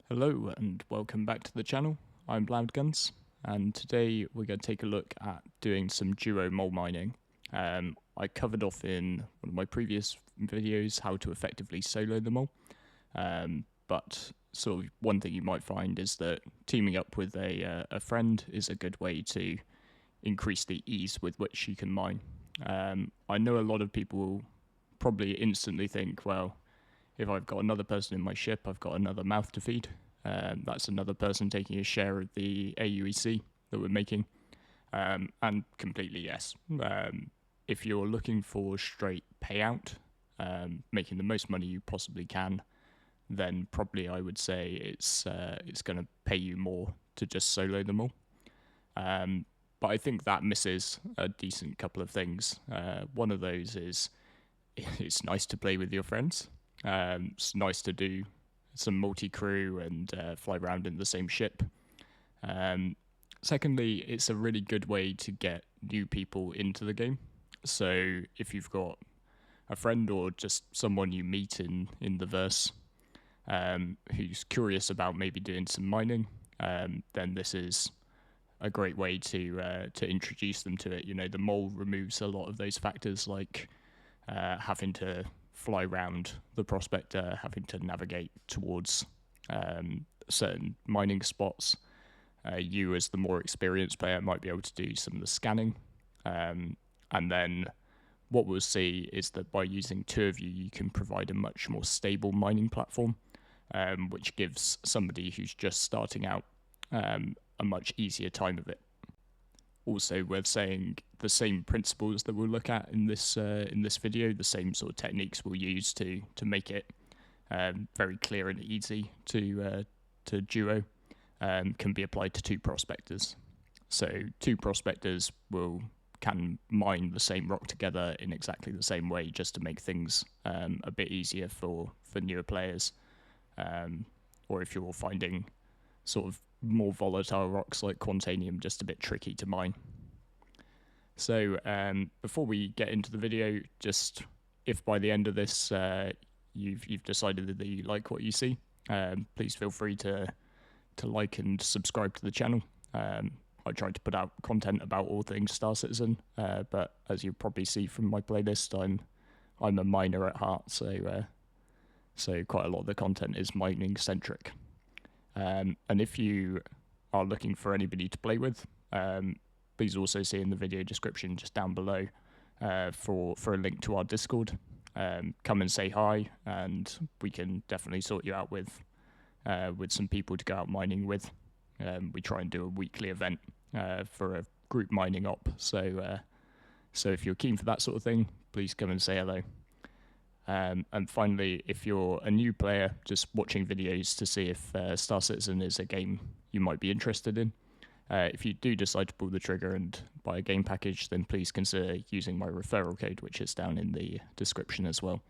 Hello and welcome back to the channel. I'm Loudguns, and today we're going to take a look at doing some duo mole mining. I covered off in one of my previous videos how to effectively solo the mole, but sort of one thing you might find is that teaming up with a friend is a good way to increase the ease with which you can mine. I know a lot of people will probably instantly think, well, if I've got another person in my ship, I've got another mouth to feed. That's another person taking a share of the AUEC that we're making. And completely yes. If you're looking for straight payout, making the most money you possibly can, then probably I would say it's going to pay you more to just solo them all. But I think that misses a decent couple of things. One of those is it's nice to play with your friends. It's nice to do some multi-crew and fly around in the same ship. Secondly, it's a really good way to get new people into the game. So if you've got a friend or just someone you meet in the verse who's curious about maybe doing some mining, then this is a great way to introduce them to it. You know, the mole removes a lot of those factors like having to fly around the Prospector, having to navigate towards certain mining spots. You, as the more experienced player, might be able to do some of the scanning. And then what we'll see is that by using two of you, you can provide a much more stable mining platform, which gives somebody who's just starting out a much easier time of it. Also worth saying, the same principles that we'll look at in this video, the same sort of techniques we'll use to make it very clear and easy to duo, can be applied to two prospectors. So two prospectors can mine the same rock together in exactly the same way, just to make things a bit easier for newer players, or if you're finding sort of more volatile rocks like Quantanium just a bit tricky to mine. So before we get into the video, just if by the end of this you've decided that you like what you see, please feel free to like and subscribe to the channel. I try to put out content about all things Star Citizen, but as you probably see from my playlist, I'm a miner at heart, so quite a lot of the content is mining centric. And if you are looking for anybody to play with, please also see in the video description just down below for a link to our Discord. Come and say hi, and we can definitely sort you out with some people to go out mining with. We try and do a weekly event for a group mining op, so if you're keen for that sort of thing, please come and say hello. And finally, if you're a new player just watching videos to see if Star Citizen is a game you might be interested in, if you do decide to pull the trigger and buy a game package, then please consider using my referral code, which is down in the description as well.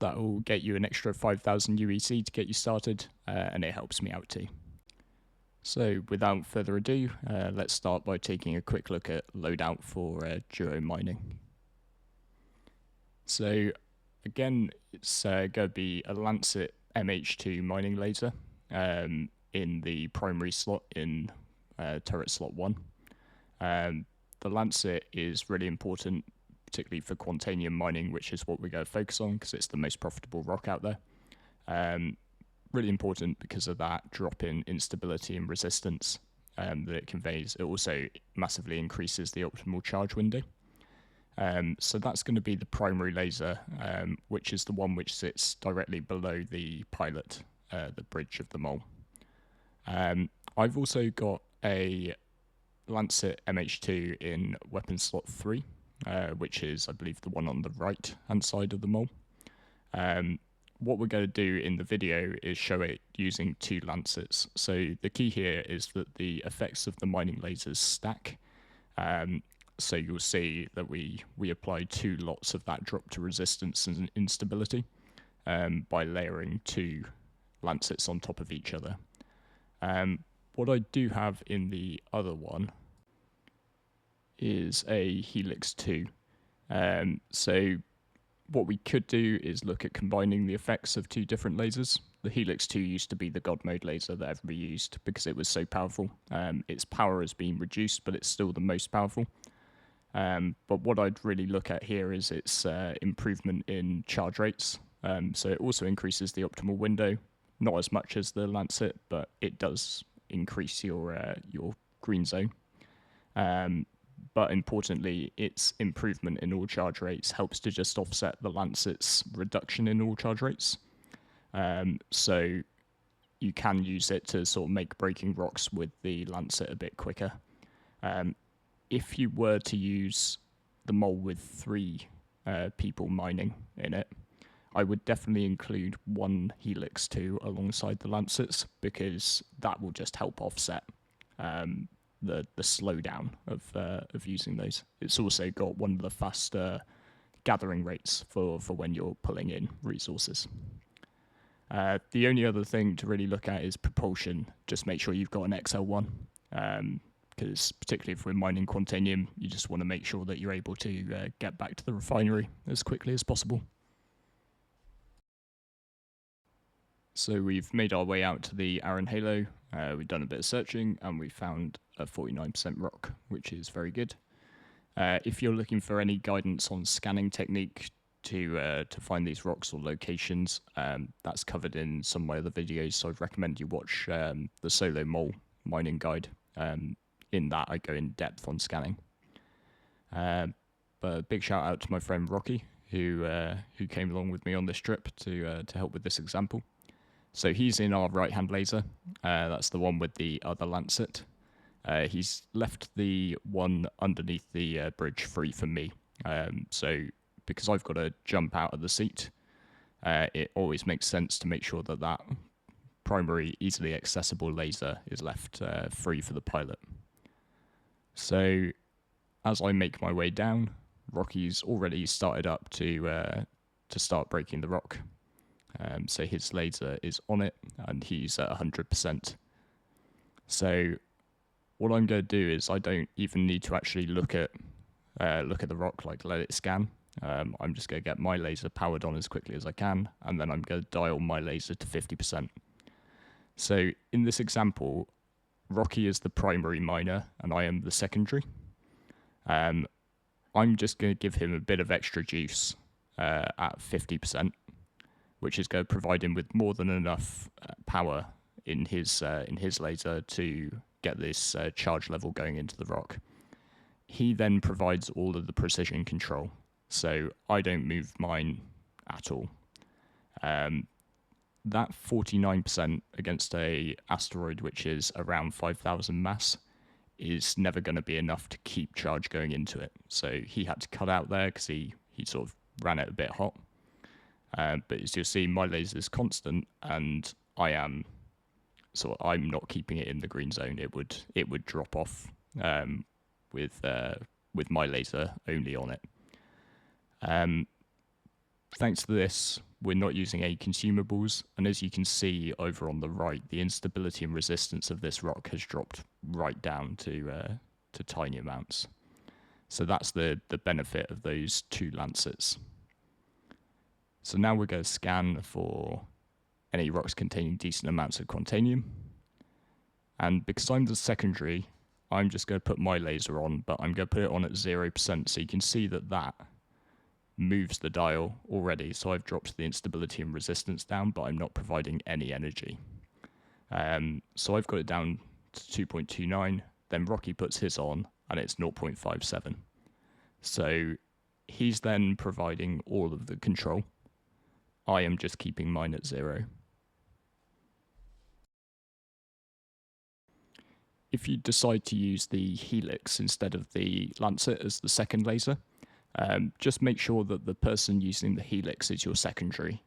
That will get you an extra 5,000 UEC to get you started, and it helps me out too. So without further ado, let's start by taking a quick look at loadout for duo mining. So again, it's going to be a Lancet MH2 mining laser in the primary slot in turret slot 1. The Lancet is really important, particularly for Quantanium mining, which is what we're going to focus on because it's the most profitable rock out there. Really important because of that drop in instability and resistance that it conveys. It also massively increases the optimal charge window. So that's going to be the primary laser, which is the one which sits directly below the pilot, the bridge of the mole. I've also got a Lancet MH2 in weapon slot 3, which is, I believe, the one on the right hand side of the mole. What we're going to do in the video is show it using two Lancets. So the key here is that the effects of the mining lasers stack. So you'll see that we apply two lots of that drop to resistance and instability by layering two Lancets on top of each other. What I do have in the other one is a Helix 2. So what we could do is look at combining the effects of two different lasers. the Helix 2 used to be the God mode laser that everybody used because it was so powerful. Its power has been reduced, but it's still the most powerful. But what I'd really look at here is its improvement in charge rates. So it also increases the optimal window, not as much as the Lancet, but it does increase your green zone. But importantly, its improvement in all charge rates helps to just offset the Lancet's reduction in all charge rates. So you can use it to sort of make breaking rocks with the Lancet a bit quicker. If you were to use the mole with 3 people mining in it, I would definitely include one Helix 2 alongside the Lancets, because that will just help offset the slowdown of using those. It's also got one of the faster gathering rates for when you're pulling in resources. The only other thing to really look at is propulsion. Just make sure you've got an XL1, because particularly if we're mining Quantanium, you just want to make sure that you're able to get back to the refinery as quickly as possible. So we've made our way out to the Aran Halo, we've done a bit of searching, and we found a 49% rock, which is very good. If you're looking for any guidance on scanning technique to find these rocks or locations, that's covered in some of my other videos, so I'd recommend you watch the Solo Mole mining guide. In that, I go in depth on scanning. But a big shout out to my friend Rocky, who came along with me on this trip to help with this example. So he's in our right-hand laser. That's the one with the other Lancet. He's left the one underneath the bridge free for me. So because I've got to jump out of the seat, it always makes sense to make sure that that primary, easily accessible laser is left free for the pilot. So as I make my way down, Rocky's already started up to start breaking the rock. So his laser is on it, and he's at 100%. So what I'm going to do is I don't even need to actually look at the rock, like let it scan. I'm just going to get my laser powered on as quickly as I can, and then I'm going to dial my laser to 50%. So in this example, Rocky is the primary miner, and I am the secondary. I'm just going to give him a bit of extra juice at 50%. Which is going to provide him with more than enough power in his laser to get this charge level going into the rock. He then provides all of the precision control, so I don't move mine at all. That 49% against a asteroid which is around 5,000 mass is never going to be enough to keep charge going into it. So he had to cut out there because he sort of ran it a bit hot. But as you'll see, my laser is constant, and I'm not keeping it in the green zone. It would drop off with my laser only on it. Thanks to this, we're not using any consumables, and as you can see over on the right, the instability and resistance of this rock has dropped right down to tiny amounts. So that's the benefit of those 2 Lancets. So now we're going to scan for any rocks containing decent amounts of Quantanium. And because I'm the secondary, I'm just going to put my laser on, but I'm going to put it on at 0%, so you can see that moves the dial already. So I've dropped the instability and resistance down, but I'm not providing any energy. So I've got it down to 2.29, then Rocky puts his on, and it's 0.57. So he's then providing all of the control. I am just keeping mine at 0. If you decide to use the Helix instead of the Lancet as the second laser, just make sure that the person using the Helix is your secondary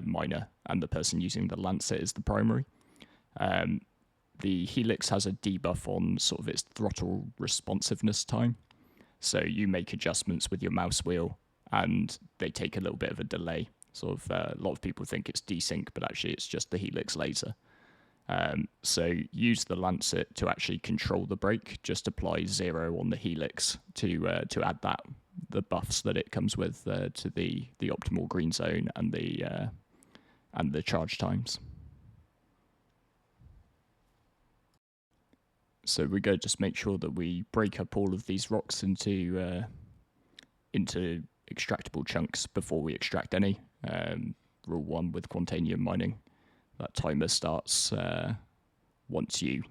miner, and the person using the Lancet is the primary. The Helix has a debuff on sort of its throttle responsiveness time, so you make adjustments with your mouse wheel, and they take a little bit of a delay. Sort of a lot of people think it's desync, but actually it's just the Helix laser. So use the Lancet to actually control the brake. Just apply 0 on the Helix to add the buffs that it comes with to the optimal green zone and the charge times. So we're going to just make sure that we break up all of these rocks into extractable chunks before we extract any. Rule 1 with Quantanium mining, that timer starts once you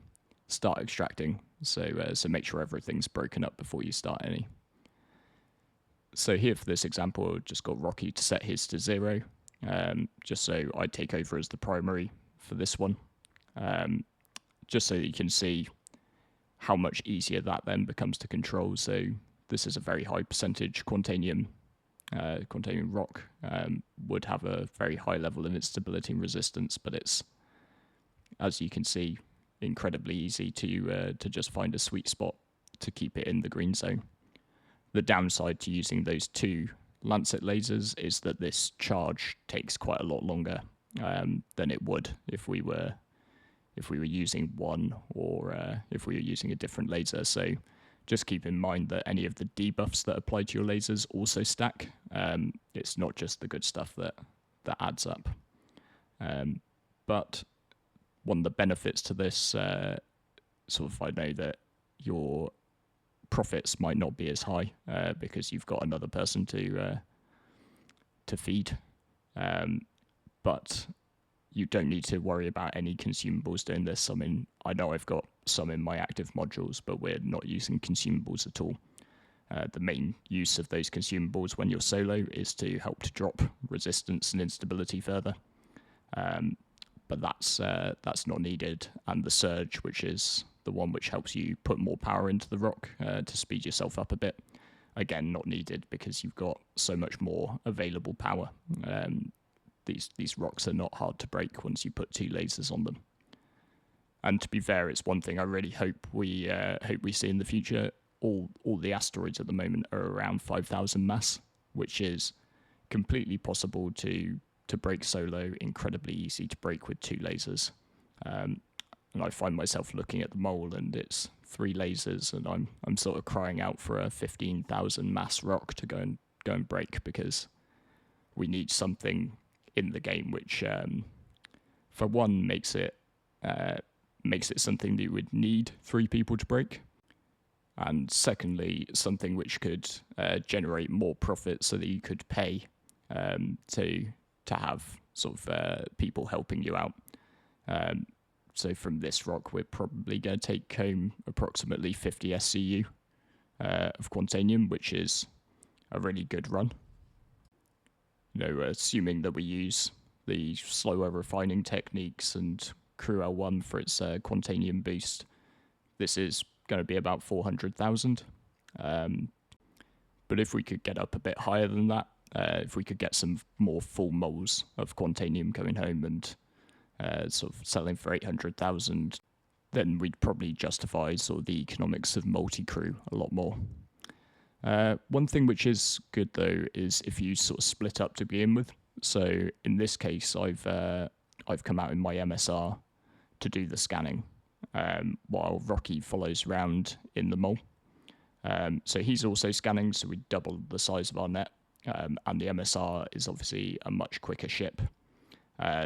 start extracting. So make sure everything's broken up before you start any. So here for this example, I've just got Rocky to set his to 0, just so I take over as the primary for this one, just so that you can see how much easier that then becomes to control. So this is a very high percentage Quantanium rock, would have a very high level of instability and resistance, but it's, as you can see, incredibly easy to just find a sweet spot to keep it in the green zone. The downside to using those 2 Lancet lasers is that this charge takes quite a lot longer than it would if we were using one, or if we were using a different laser. So just keep in mind that any of the debuffs that apply to your lasers also stack. It's not just the good stuff that adds up. But one of the benefits to this, sort of, I know that your profits might not be as high because you've got another person to feed, but you don't need to worry about any consumables doing this. I mean, I know I've got some in my active modules, but we're not using consumables at all. The main use of those consumables when you're solo is to help to drop resistance and instability further, but that's not needed. And the surge, which is the one which helps you put more power into the rock to speed yourself up a bit, again, not needed because you've got so much more available power. These rocks are not hard to break once you put 2 lasers on them. And to be fair, it's one thing I really hope we see in the future. All the asteroids at the moment are around 5,000 mass, which is completely possible to break solo, incredibly easy to break with 2 lasers. And I find myself looking at the mole and it's 3 lasers, and I'm sort of crying out for a 15,000 mass rock to go and break, because we need something in the game which, for one, makes it something that you would need 3 people to break, and secondly, something which could generate more profit so that you could pay to have sort of people helping you out. So from this rock, we're probably going to take home approximately 50 SCU of Quantanium, which is a really good run. Assuming that we use the slower refining techniques and Crew L1 for its Quantanium boost, this is going to be about 400,000. But if we could get up a bit higher than that, if we could get some more full moles of Quantanium coming home and sort of selling for 800,000, then we'd probably justify sort of the economics of multi-crew a lot more. One thing which is good though is if you sort of split up to begin with. So in this case, I've come out in my MSR to do the scanning, while Rocky follows around in the mole. So he's also scanning, so we double the size of our net, and the MSR is obviously a much quicker ship.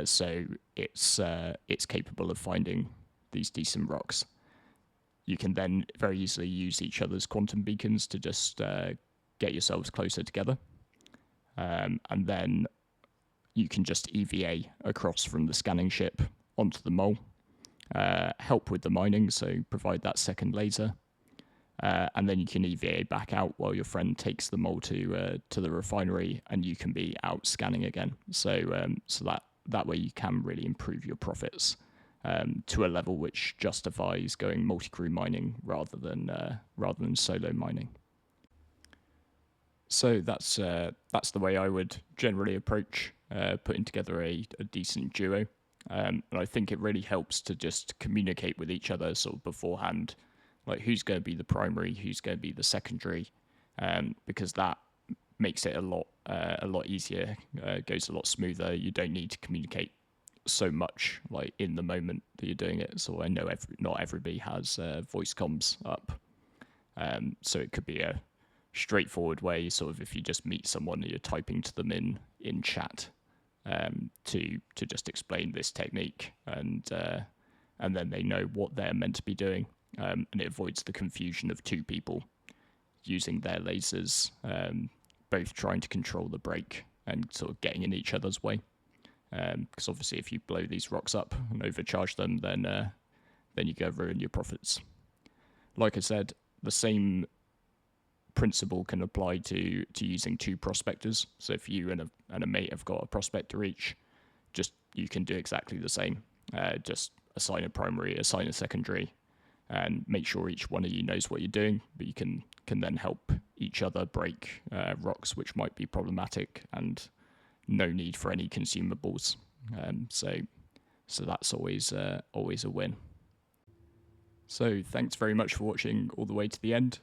So it's capable of finding these decent rocks. You can then very easily use each other's quantum beacons to just get yourselves closer together. And then you can just EVA across from the scanning ship onto the mole, help with the mining, so provide that second laser. And then you can EVA back out while your friend takes the mole to the refinery, and you can be out scanning again. So that way you can really improve your profits to a level which justifies going multi-crew mining rather than solo mining. So that's the way I would generally approach putting together a decent duo. And I think it really helps to just communicate with each other sort of beforehand, like who's going to be the primary, who's going to be the secondary, because that makes it a lot easier, goes a lot smoother. You don't need to communicate so much like in the moment that you're doing it. So I know not everybody has voice comms up, so it could be a straightforward way, sort of if you just meet someone and you're typing to them in chat, to just explain this technique, and then they know what they're meant to be doing. and it avoids the confusion of two people using their lasers, both trying to control the break and sort of getting in each other's way. Because obviously, if you blow these rocks up and overcharge them, then you go ruin your profits. Like I said, the same principle can apply to using two prospectors. So if you and a mate have got a prospector each, just you can do exactly the same. Just assign a primary, assign a secondary, and make sure each one of you knows what you're doing. But you can then help each other break rocks which might be problematic, and no need for any consumables. So that's always a win. So thanks very much for watching all the way to the end.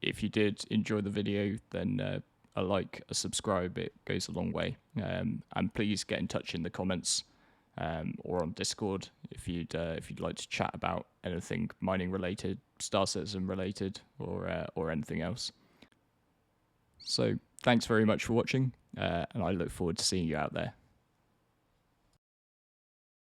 If you did enjoy the video, then a like, a subscribe, it goes a long way. And please get in touch in the comments or on Discord if you'd like to chat about anything mining related, Star Citizen related, or anything else. So thanks very much for watching, and I look forward to seeing you out there.